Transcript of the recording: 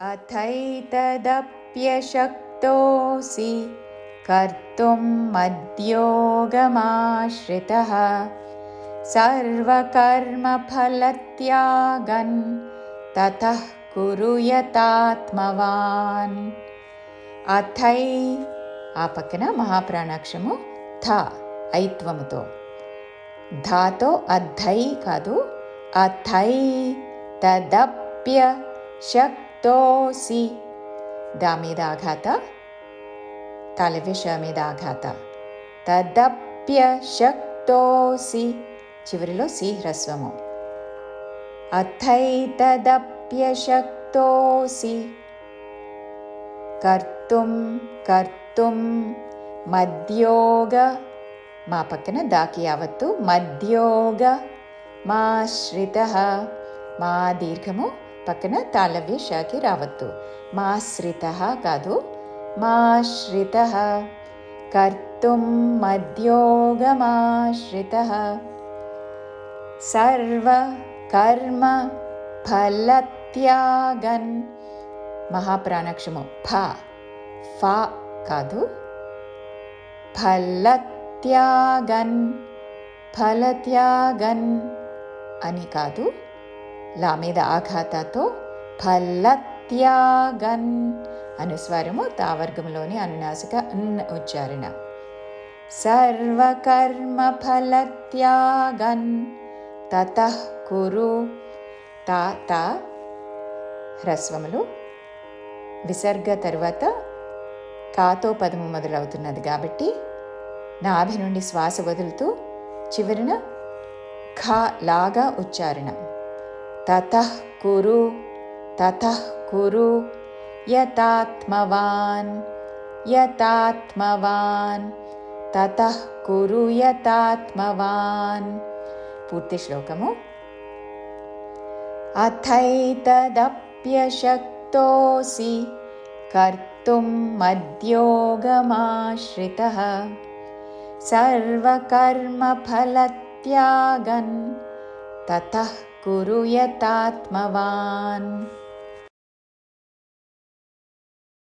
अथैतदप्यशक्तोऽसि कर्तुं मद्योगमाश्रितः सर्वकर्मफलत्यागन् ततः कुरु यतात्मवान्। అథై ఆ పక్కన మహాప్రాణాక్షము థ ఐత్వముతో, ధాతో అద్ధై కాదు, అథై తదప్య శక్తోసి, దా మీద ఆఘాత, తాళవ్య ష మీద ఆఘాత, తదప్య శక్తోసి, చివరిలో సి హ్రస్వము. అథై తదప్య శక్తోసి కర్తుం మద్యోగ, మా పక్కన దాకి యావత్తు, మద్యోగ మాశ్రితః, మా దీర్ఘము పక్కన తాళవ్య షకి రావత్తు, మాశ్రితః కాదు, మాశ్రితః, కర్తుం మద్యోగమాశ్రితః సర్వకర్మ ఫలత్యాగన్, మహాప్రాణాక్షము ఫ, ఫా కాదు, ఫలత్యాగన్, ఫలత్యాగన్ అని కాదు, లా మీద ఆఘాతతో ఫలత్యాగన్, అనుస్వారము తావర్గంలోని అనునాసిక ఉచ్చారణ. సర్వకర్మ ఫలత్యాగన్ తతః కురు, తా తా హ్రస్వములు, విసర్గ తరువాత కాతో పదము మొదలవుతున్నది కాబట్టి నాభి నుండి శ్వాస వదులుతూ చివరిన ఖ లాగా ఉచ్చారణ. తతః కురు, తతః కురు యతాత్మవాన్, యతాత్మవాన్, తతః కురు యతాత్మవాన్. పూర్తి శ్లోకము. అథైతదప్యశక్తోసి కర్తుం మద్యోగమాశ్రితః సర్వకర్మఫలత్యాగన్ తతః కురు యతాత్మవాన్.